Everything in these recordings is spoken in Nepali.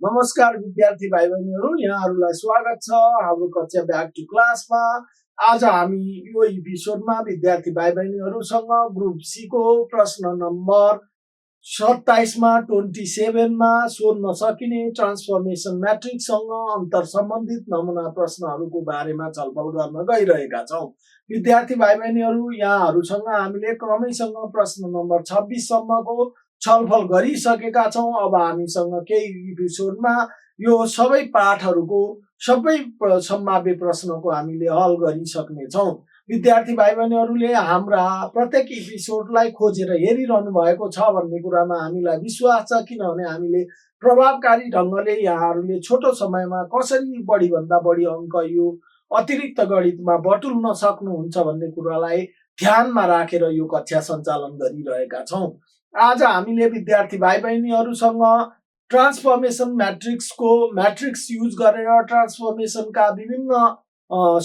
नमस्कार विद्यार्थी भाइ बहिनीहरू, यहाँहरूलाई स्वागत छ हाम्रो कक्षा ब्याक टु क्लासमा। आज हामी यो एपिसोडमा विद्यार्थी भाइ बहिनीहरूसँग ग्रुप सी को प्रश्न नम्बर 27 मा 27 मा सोध्न सकिने ट्रान्सफर्मेसन म्याट्रिक्ससँग अन्तर सम्बन्धित नमुना प्रश्नहरूको बारेमा छलफल गर्न गइरहेका छौँ। विद्यार्थी भाइ बहिनीहरू, यहाँहरूसँग हामीले क्रमैसँग प्रश्न नम्बर 26 सम्मको छलफल गरिसकेका छौँ। अब हामीसँग केही एपिसोडमा यो सबै पाठहरूको सबै सम्भाव्य प्रश्नको हामीले हल गरिसक्नेछौँ। विद्यार्थी भाइ बहिनीहरूले हाम्रा प्रत्येक एपिसोडलाई खोजेर हेरिरहनु भएको छ भन्ने कुरामा हामीलाई विश्वास छ, किनभने हामीले प्रभावकारी ढङ्गले यहाँहरूले छोटो समयमा कसरी बढीभन्दा बढी अङ्क यो अतिरिक्त गणितमा बटुल्न सक्नुहुन्छ भन्ने कुरालाई ध्यानमा राखेर यो कक्षा सञ्चालन गरिरहेका छौँ। आज हामीले विद्यार्थी भाइ बहिनीहरूसँग ट्रान्सफर्मेसन म्याट्रिक्स युज गरेर ट्रान्सफर्मेसनका विभिन्न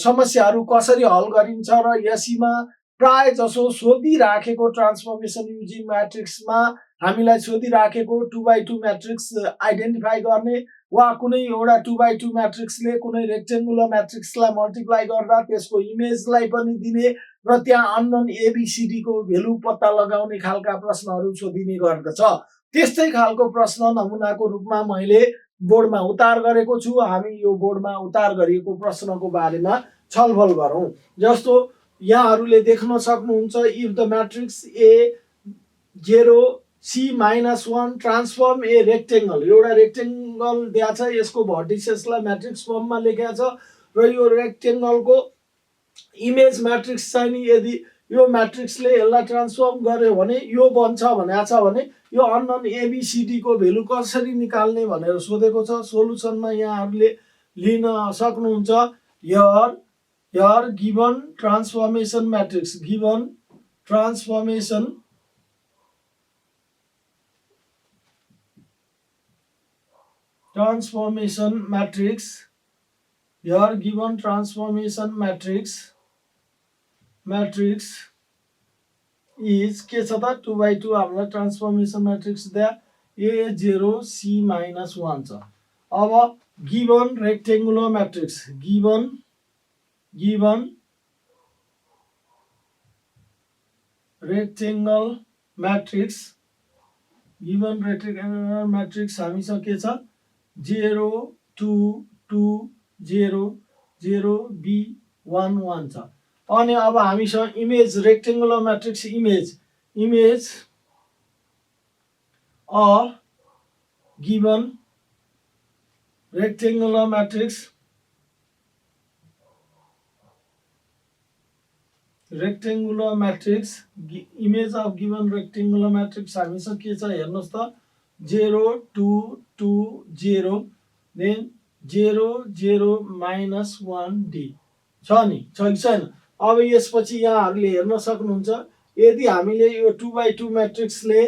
समस्याहरू कसरी हल गरिन्छ र यसैमा प्राय जसो सोधिराखेको ट्रान्सफर्मेसन युजिङ म्याट्रिक्समा हामीलाई सोधिराखेको 2x2 म्याट्रिक्स आइडेन्टिफाई गर्ने वा कुनै एउटा 2x2 म्याट्रिक्सले कुनै रेक्टेङ्गुलर म्याट्रिक्सलाई मल्टिप्लाई गर्दा त्यसको इमेजलाई पनि दिने र त्यहाँ अननोन एबीसीडीको भेल्यु पत्ता लगाउने खालका प्रश्नहरू सोधिने गर्दछ। त्यस्तै खालको प्रश्न नमुनाको रूपमा मैले बोर्डमा उतार गरेको छु। हामी यो बोर्डमा उतार गरिएको प्रश्नको बारेमा छलफल गरौँ। जस्तो यहाँहरूले देख्न सक्नुहुन्छ, if the matrix A 0 C -1 transform A rectangle, एउटा रेक्टेङ्गल दिएको छ, यसको भर्टिसेसलाई म्याट्रिक्स फर्ममा लेखेको छ र यो रेक्टेङ्गलको इमेज म्याट्रिक्स चाहिँ नि यदि यो म्याट्रिक्सले यसलाई ट्रान्सफर्म गर्यो भने यो बन्छ भनेको छ भने यो अननोन एबीसीडी को भेल्यु कसरी निकाल्ने भनेर सोधेको छ। सोलुसनमा यहाँहरूले लिन सक्नुहुन्छ, here given transformation matrix, given transformation matrix, here given transformation matrix is के छ त 2x2 हामीलाई ट्रान्सफर्मेसन म्याट्रिक्स दिया A0 C -1 छ। अब given rectangular matrix, given rectangle matrix हामीसँग के छ 0 2 2 0 0 B 1 1 छ। अनि अब हामीसँग image rectangular matrix image a given rectangular matrix image of given rectangular matrix हामीसँग के छ हेर्नुहोस् त 0 2 2 0 देन 0 0 -1 D छ नि, छ कि छैन? अब यसपछि यहाँहरूले हेर्न सक्नुहुन्छ, यदि हामीले यो 2x2 म्याट्रिक्सले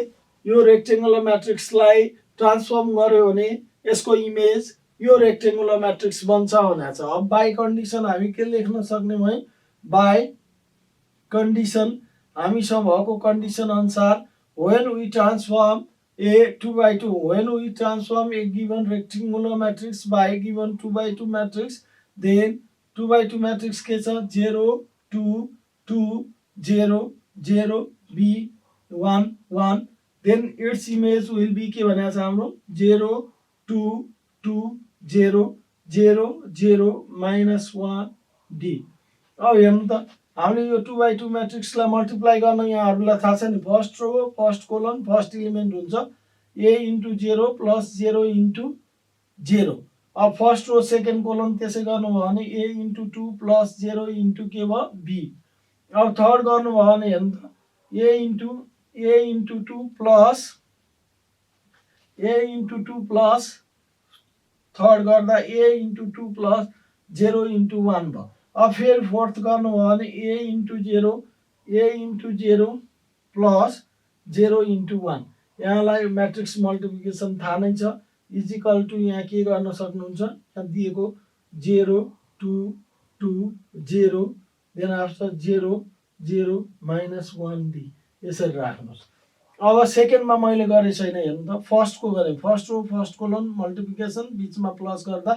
यो रेक्टेङ्गुलर म्याट्रिक्सलाई ट्रान्सफर्म गर्यो भने यसको इमेज यो रेक्टेङ्गुलर म्याट्रिक्स बन्छ भनेको छ। अब बाई कन्डिसन हामी के लेख्न सक्ने भए, बाई कन्डिसन हामीसँग भएको कन्डिसन अनुसार when we transform a 2x2, when we transform a given rectangular matrix by given 2x2 matrix, then 2x2 matrix के छ 0 2 2 0 0 B 1 1, then its image will be के भनेको छ हाम्रो 0 2 2 0 0 0 -1 D। अब हेर्नु त हामीले यो 2x2 म्याट्रिक्सलाई मल्टिप्लाई गर्न यहाँहरूलाई थाहा छ नि, first row first colon first element हुन्छ A × 0 + 0 × 0। अब फर्स्ट रो सेकेन्ड कोलन त्यसै गर्नुभयो भने A × 2 + 0 × के भयो B। अब थर्ड गर्नुभयो भने हेर्नु त A × 2 प्लस थर्ड गर्दा A × 2 + 0 × 1 भयो। अब फेरि फोर्थ गर्नुभयो भने A × 0 प्लस 0 × 1। यहाँलाई म्याट्रिक्स मल्टिप्लिकेसन थाहा नै छ, इजिकल टु यहाँ के गर्न सक्नुहुन्छ, यहाँ दिएको 0 2 2 0 देन आफ्टर 0 0 -1 D यसरी राख्नुहोस्। अब सेकेन्डमा मैले गरे छैन हेर्नु त फर्स्टको गरेँ first row first colon multiplication बीचमा प्लस गर्दा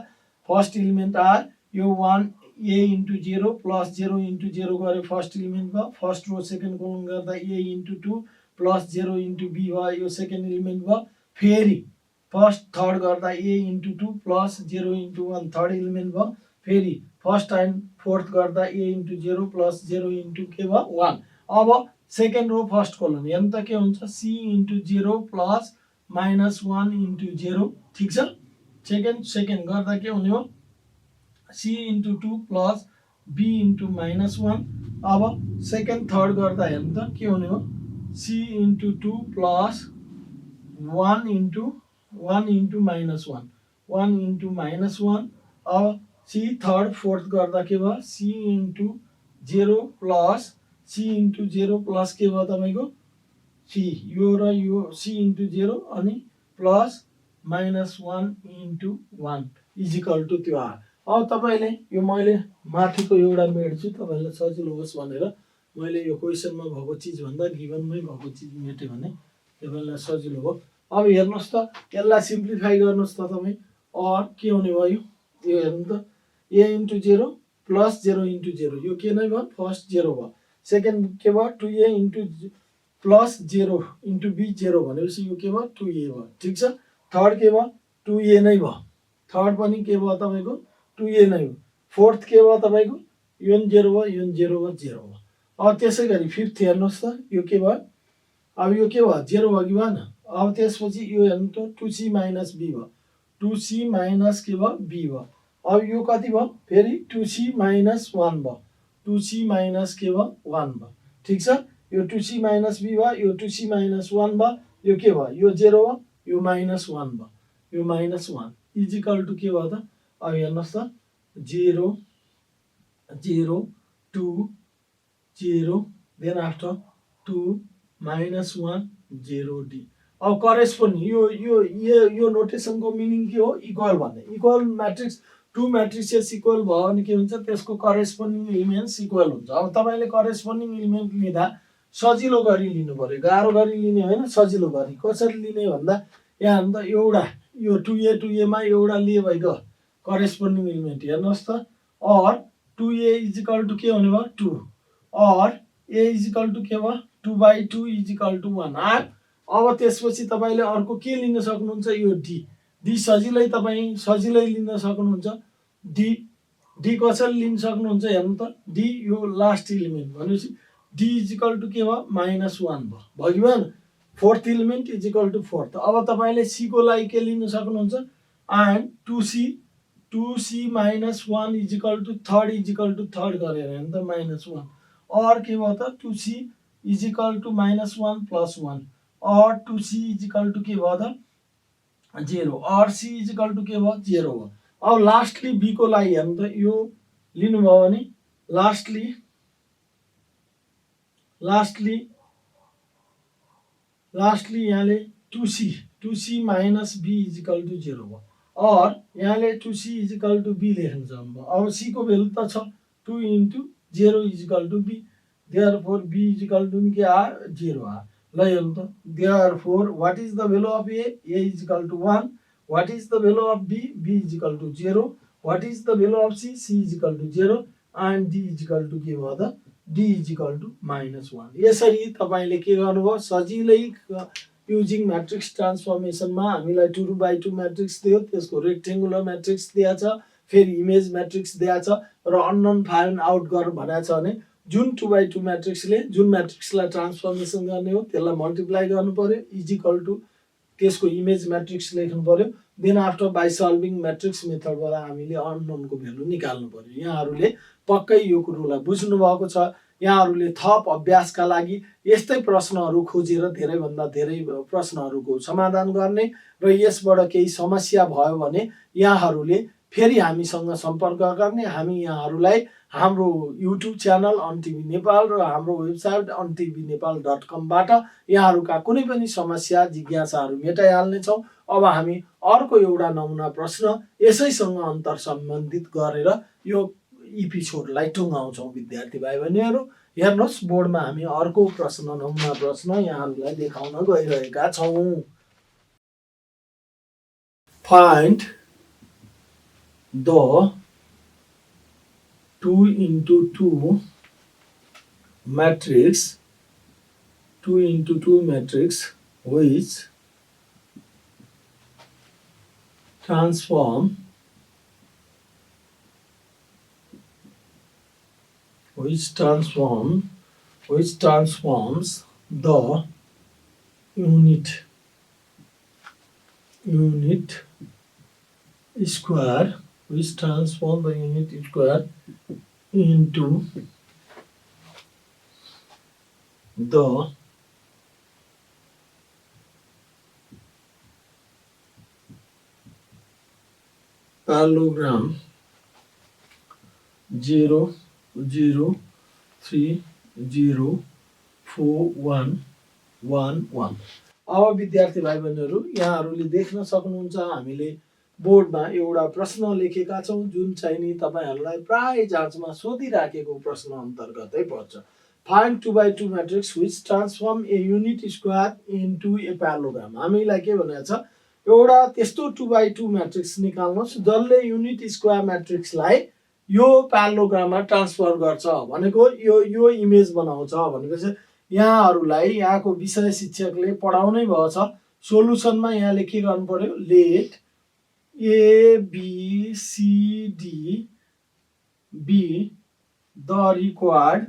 फर्स्ट इलिमेन्ट आर यो 1 a इन्टु 0 प्लस 0 इन्टु 0 गरे फर्स्ट इलिमेन्ट भयो फर्स्ट रो सेकेन्ड कोलन गर्दा a into 2 plus 0 into b भयो यो सेकेन्ड इलिमेन्ट भयो फेरि फर्स्ट थर्ड गर्दा a into 2 plus 0 into 1 third element भयो फेरि फर्स्ट एन्ड फोर्थ गर्दा a इन्टु 0 प्लस 0 इन्टु के भयो 1 अब सेकेन्ड रो फर्स्ट कोलन हेर्नु त के हुन्छ c into 0 plus minus 1 into 0 ठिक छ सेकेन्ड गर्दा के हुने हो c into 2 plus b into minus 1 अब सेकेन्ड थर्ड गर्दा हेर्नु त के हुने हो c into 2 plus 1 into minus 1 into minus 1 अब c थर्ड फोर्थ गर्दा के भयो c into 0 plus c into 0 plus के भयो तपाईँको c यो र यो c इन्टु 0 अनि plus minus 1 into 1 equal to त्यो आयो अब तपाईँले यो मैले माथिको एउटा मेट्छु तपाईँलाई सजिलो होस् भनेर मैले यो क्वेसनमा भएको चिजभन्दा गिभनमै भएको चिज मेटेँ भने तपाईँलाई सजिलो हो अब हेर्नुहोस् त यसलाई सिम्प्लिफाई गर्नुहोस् त तपाईँ अर के हुने भयो यो हेर्नु त a इन्टु 0 प्लस 0 इन्टु 0 यो के नै भयो फर्स्ट 0 भयो सेकेन्ड के भयो 2a into plus 0 into b 0 भनेपछि यो के भयो 2a भयो ठिक छ थर्ड के भयो 2a नै भयो थर्ड पनि के भयो तपाईँको 2a नै हो फोर्थ के भयो तपाईँको यो 0 भयो यो 0 भयो 0 भयो अब त्यसै गरी फिफ्थ हेर्नुहोस् त यो के भयो अब यो के भयो 0 भयो कि भएन अब त्यसपछि यो हेर्नु त 2c माइनस b भयो 2c माइनस के भयो b भयो अब यो कति भयो फेरि 2c माइनस 1 भयो 2c माइनस के भयो 1 भयो ठिक छ यो 2c माइनस b भयो यो 2c माइनस 1 भयो यो के भयो यो 0 भयो यो माइनस 1 भयो यो माइनस 1 इजिकल टु के भयो त अब हेर्नुहोस् त 0 0 2 0 देन आफ्टर 2 माइनस 1 0 d अब करेस्पोन्डिङ यो नोटेसनको मिनिङ के हो इक्वल भन्ने इक्वल म्याट्रिक्स टु म्याट्रिसेस इक्वल भयो भने के हुन्छ त्यसको करेस्पोन्डिङ इलिमेन्ट्स इक्वल हुन्छ अब तपाईँले करेस्पोन्डिङ इलिमेन्ट लिँदा सजिलो गरी लिनु पर्यो गाह्रो गरी लिने होइन सजिलो गरी कसरी लिने भन्दा यहाँ त एउटा यो 2a मा एउटा लिए भइगयो करेस्पोन्डिङ इलिमेन्ट हेर्नुहोस् त अर 2a इजिकल टु के हुने भयो 2 अर a इजिकल टु के भयो 2/2 इजिकल टु 1 अब त्यसपछि तपाईँले अर्को के लिन सक्नुहुन्छ यो डी सजिलै तपाईँ सजिलै लिन सक्नुहुन्छ डी कसरी लिन सक्नुहुन्छ हेर्नु त डी यो लास्ट इलिमेन्ट भनेपछि डी इजिकल टु के भयो माइनस 1 भयो कि भएन fourth element equal to fourth अब तपाईँले सी को लागि के लिन सक्नुहुन्छ and 2c minus 1 equal to third गरेर हेर्नु त माइनस 1 और के भयो त 2c equal to minus 1 plus 1 और 2c इजिकल टु के भयो त 0 और c इजिकल टु के भयो 0 भयो अब लास्टली b को लागि हेर्नु त यो लिनुभयो भने लास्टली यहाँले 2c minus b equal to 0 भयो और यहाँले 2c इजिकल टु b लेख्न सक्नुभयो अब c को भेल्यु त छ 2 into 0 equal to b therefore b equal to के आयो 0 आयो ल हेर्नु त therefore what is the value of a equal to 1 what is the value of b equal to 0 what is the value of c equal to 0 and d equal to के भयो त d इजिकल टु -1 यसरी तपाईले के गर्नुभयो सजिलै युजिङ म्याट्रिक्स ट्रान्सफर्मेसनमा हामीलाई 2/2 म्याट्रिक्स दियो त्यसको रेक्टेंगुलर म्याट्रिक्स दिएको छ फेरि इमेज म्याट्रिक्स दिएको छ र अननोन फाइन्ड आउट गर भनेको छ भने जुन 2/2 म्याट्रिक्सले जुन म्याट्रिक्सलाई ट्रान्सफर्मेसन गर्ने हो त्यसलाई मल्टिप्लाई गर्नु पर्यो इजिकल टु त्यसको इमेज म्याट्रिक्स लेख्नु पर्यो then after by solving matrix मेथडबाट हामीले अननोनको भ्यालु निकाल्नु पर्यो यहाँहरूले पक्कै यो कुरोलाई बुझ्नु भएको छ यहाँहरूले थप अभ्यासका लागि यस्तै प्रश्नहरू खोजेर धेरैभन्दा धेरै प्रश्नहरूको समाधान गर्ने र यसबाट केही समस्या भयो भने यहाँहरूले फेरि हामीसँग सम्पर्क गर्ने हामी यहाँहरूलाई हाम्रो YouTube channel on TV Nepal र हाम्रो वेबसाइट ontvnepal.com बाट यहाँहरूका कुनै पनि समस्या जिज्ञासाहरू मेटाइहाल्नेछौँ अब हामी अर्को एउटा नमुना प्रश्न यसैसँग अन्तर सम्बन्धित गरेर यो एपिसोडलाई टुङ्गाउँछौँ विद्यार्थी भाइ बहिनीहरू हेर्नुहोस् बोर्डमा हामी अर्को प्रश्न नमुना प्रश्न यहाँहरूलाई देखाउन गइरहेका छौँ। Find the 2x2 matrix 2x2 matrix which transforms the unit square into the parallelogram 0 0 3 0 4 1 1 1। अब विद्यार्थी भाइ बहिनीहरू यहाँहरूले देख्न सक्नुहुन्छ हामीले बोर्डमा एउटा प्रश्न लेखेका छौँ जुन चाहिँ नि तपाईहरुलाई प्राय जाँचमा सोधिराखेको प्रश्न अन्तर्गतै पर्छ। Find 2x2 matrix which transform a unit square into a parallelogram. हामीलाई के भनेको छ एउटा त्यस्तो 2x2 मैट्रिक्स निकाल्नुहोस् जसले युनिट स्क्वायर मैट्रिक्सलाई यो प्यारालोग्राममा ट्रान्सफर गर्छ भनेको यो इमेज बनाउँछ भनेपछि यहाँहरूलाई यहाँको विषय शिक्षकले पढाउनै भएको छ। सोलुसनमा यहाँले के गर्नु पर्यो late A B C D be the required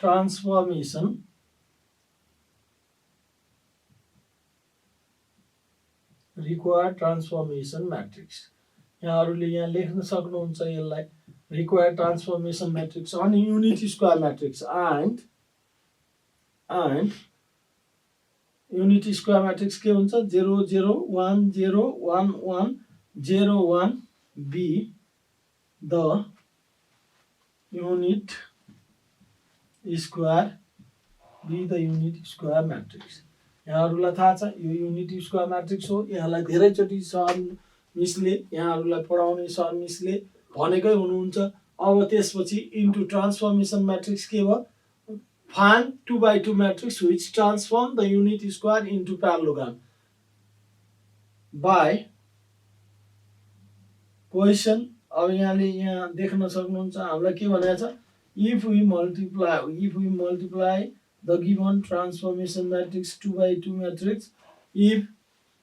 transformation matrix। यहाँहरूले यहाँ लेख्न सक्नुहुन्छ यसलाई required transformation matrix अनि unit square matrix and unit square matrix के हुन्छ 0 0 1 0 1 1 0 1 be the unit square matrix। यहाँहरूलाई थाहा छ यो युनिट स्क्वायर मैट्रिक्स हो। यहाँलाई धेरैचोटि सर मिसले यहाँहरूलाई पढाउने सर मिसले भनेकै हुनुहुन्छ। अब त्यसपछि इन्टु ट्रान्सफर्मेसन मैट्रिक्स के भयो find 2x2 matrix which transform the unit square into parallelogram by position। अब यहाँले यहाँ देख्न सक्नुहुन्छ हामीलाई के भनेको छ if we multiply the given transformation matrix 2x2 matrix if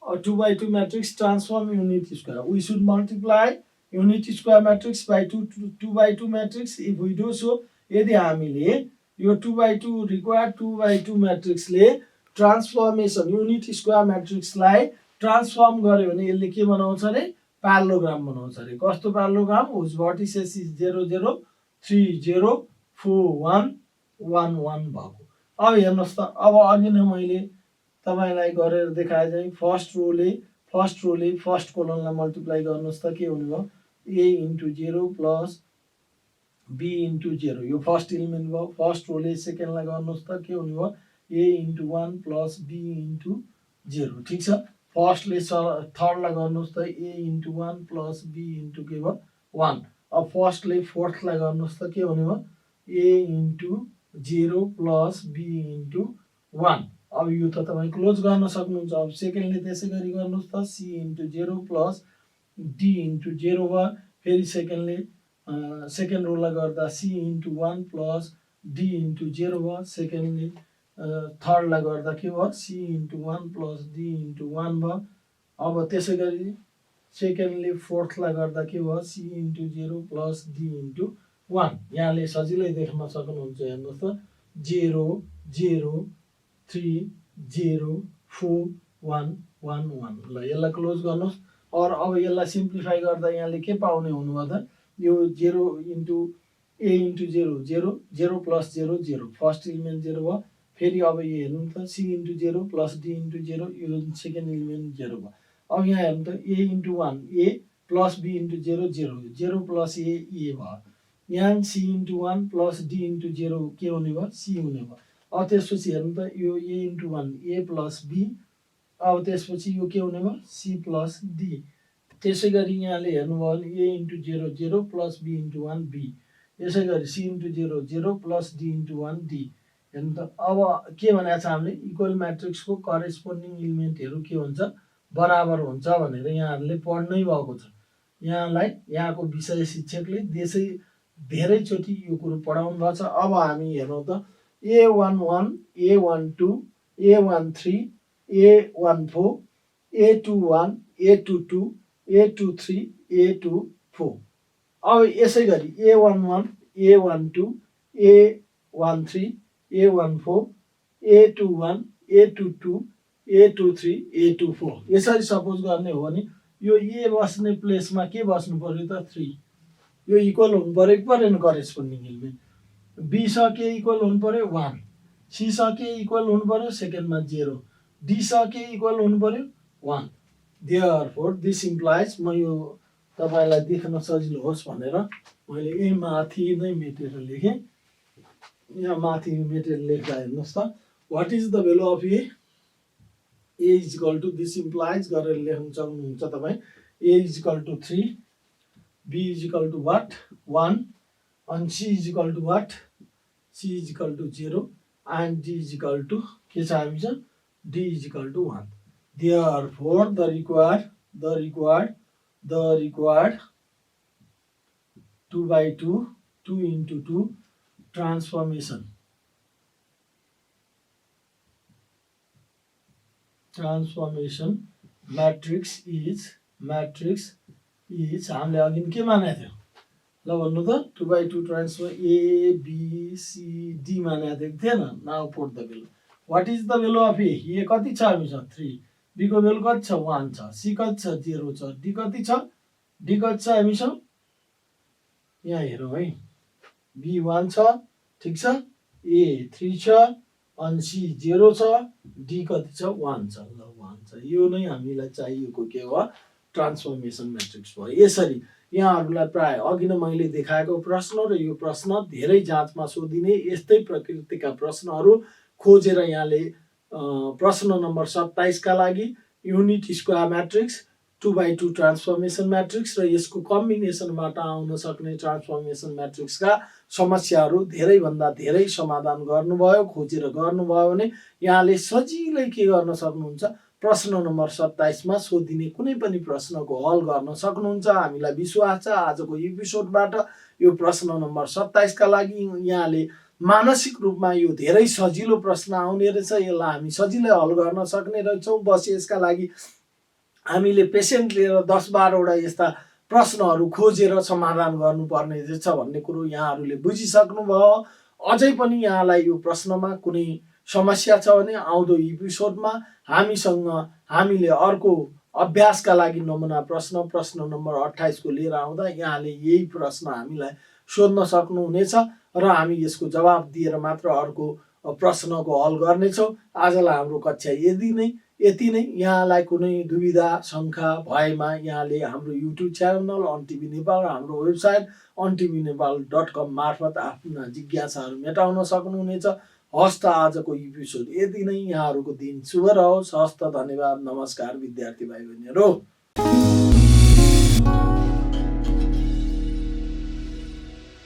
a 2x2 matrix transform unit square we should multiply unit square matrix by 2x2 matrix। if we do so यदि हामीले यो 2x2 रिक्वायर्ड 2x2 मैट्रिक्सले ट्रान्सफर्मेसन युनिट स्क्वायर मैट्रिक्सलाई ट्रान्सफर्म गर्यो भने यसले के बनाउँछ रे प्यारालोग्राम बनाउँछ रे। कस्तो प्यारालोग्राम whose vertices is 0 0 3 0 4 1 1 1 भएको। अब हेर्नुहोस् त अब अघि नै मैले तपाईलाई गरेर देखाए चाहिँ फर्स्ट रोले फर्स्ट कोलमलाई मल्टिप्लाई गर्नुहोस् त के हुने भयो a into 0 plus b into 0 यो फर्स्ट एलिमेन्ट भयो। फर्स्ट रोले सेकेन्डलाई गर्नुहोस् त के हुने भयो a into 1 plus b into 0 ठीक छ। फर्स्टले थर्डलाई गर्नुहोस् त a into 1 plus b into के भयो 1। अब फर्स्टले फोर्थलाई गर्नुहोस् त के हुने भयो a into 0 plus b into 1। अब यो त तपाई क्लोज गर्न सक्नुहुन्छ। अब सेकेन्डले त्यसै गरी गर्नुहोस् त c into 0 plus d into 0 भयो। फेरि सेकेन्डले सेकेन्ड रोलाई गर्दा c into 1 plus d into 0 भयो। सेकेन्डले थर्डलाई गर्दा के भयो c into 1 plus d into 1 भयो। अब त्यसै गरी सेकेन्डले फोर्थलाई गर्दा के भयो c into 0 plus d into 1। यहाँले सजिलै देख्न सक्नुहुन्छ हेर्नुहोस् त 0 0 3 0 4 1 1 1। ल यसलाई क्लोज गर्नुहोस् और अब यसलाई सिम्प्लिफाई गर्दा यहाँले के पाउने हुनुभयो त यो 0 into a into 0 0 0 plus 0 0 first element 0 भयो। फेरि अब यो हेर्नु त c into 0 plus d into 0 यो सेकेन्ड एलिमेन्ट 0 भयो। अब यहाँ हेर्नु त a into 1 a plus b into 0 0 0 plus a भयो। यहाँ c into 1 plus d into 0 के हुने भयो c हुने भयो। अब त्यसपछि हेर्नु त यो a into 1 a plus b अब त्यसपछि यो के हुने भयो c plus d। त्यसै गरी यहाँले हेर्नुभयो भने a into 0 0 plus b into 1 b, यसै गरी c into 0 0 plus d into 1 d। हेर्नु त अब के भनेको छ हामीले इक्वल म्याट्रिक्सको करेस्पोन्डिङ इलिमेन्टहरू के हुन्छ बराबर हुन्छ भनेर यहाँहरूले पढ्नै भएको छ। यहाँलाई यहाँको विषय शिक्षकले धेरैचोटि यो कुरो पढाउनु भएको छ। अब हामी हेरौँ त a11 a12 a13 a14 a21 a22 a23 a24। अब यसै गरी a11 a12 a13 a14 a21 a22 a23 a24 यसरी सपोज गर्ने हो भने यो ए बस्ने प्लेसमा के बस्नु पर्यो त 3। यो इक्वल हुनु पर्यो कि परेन करेस्पोन्डिङ इलिमेन्ट। बी सके इक्वल हुनु पर्यो 1, सी सके इक्वल हुनु पर्यो सेकेन्डमा 0, डी सके इक्वल हुनु पर्यो 1। देयरफोर दिस इम्प्लाइज, म यो तपाईलाई देख्न सजिलो होस् भनेर मैले यही माथि नै मेटेर लेखेँ। यहाँ माथि मेटेर लेख्दा हेर्नुहोस् त what is the value of a is equal to this implies गरेर लेख्न सक्नुहुन्छ तपाईँ। A is equal to 3, b is equal to what 1, and c is equal to what? C is equal to 0 and d is equal to के छ हामीसँग d is equal to 1। Therefore the required 2 by 2 2 into 2 transformation matrix is हामीले अघि के मानेको थियो ल भन्नु त 2 by 2 transfer a b c d मानेको थिएन। Now put the value. What is the value of a? कति छ हामीसँग 3, बी को भ्यालु कति छ 1 छ, सी कति छ 0 छ, डी कति छ हामीसँग यहाँ हेरौँ है। बी 1 छ, ठिक छ, ए 3 छ, अनि सी 0 छ, डी कति छ 1 छ। ल 1 छ। यो नै हामीलाई चाहिएको के हो ट्रान्सफर्मेसन म्याट्रिक्स भयो। यसरी यहाँहरूलाई प्राय अघि नै मैले देखाएको प्रश्न र यो प्रश्न धेरै जाँचमा सोधिने यस्तै प्रकृतिका प्रश्नहरू खोजेर यहाँले प्रश्न नम्बर 27 का लागि unit square matrix 2 by 2 transformation matrix र यसको कम्बिनेसनबाट आउन सक्ने ट्रान्सफर्मेसन म्याट्रिक्सका समस्याहरू धेरैभन्दा धेरै समाधान गर्नुभयो, खोजेर गर्नुभयो भने यहाँले सजिलै के गर्न सक्नुहुन्छ प्रश्न नम्बर 27 मा सोधिने कुनै पनि प्रश्नको हल गर्न सक्नुहुन्छ। हामीलाई विश्वास छ आजको एपिसोडबाट यो प्रश्न नम्बर 27 का लागि यहाँले मानसिक रूपमा यो धेरै सजिलो प्रश्न आउने रहेछ, यसलाई हामी सजिलै हल गर्न सक्ने रहेछौँ। बस यसका लागि हामीले पेसेन्ट लिएर 10-12 वटा यस्ता प्रश्नहरू खोजेर समाधान गर्नुपर्ने रहेछ भन्ने कुरो यहाँहरूले बुझिसक्नुभयो। अझै पनि यहाँलाई यो प्रश्नमा कुनै समस्या छ भने आउँदो एपिसोडमा हामीले अर्को अभ्यासका लागि नमुना प्रश्न नम्बर 28 को लिएर आउँदा यहाँले यही प्रश्न हामीलाई सोध्न सक्नुहुनेछ र हामी यसको जवाब दिएर मात्र अर्को प्रश्नको हल गर्नेछौँ। आजलाई हाम्रो कक्षा यति नै। यहाँलाई कुनै दुविधा शङ्का भएमा यहाँले हाम्रो युट्युब च्यानल अनटिभी नेपाल र हाम्रो वेबसाइट ontvnepal.com मार्फत आफ्ना जिज्ञासाहरू मेटाउन सक्नुहुनेछ। हस्त आजको एपिसोड यति नै। यहाँहरूको दिन शुभ रहोस्। हस्त धन्यवाद। नमस्कार विद्यार्थी भाइ बहिनीहरू।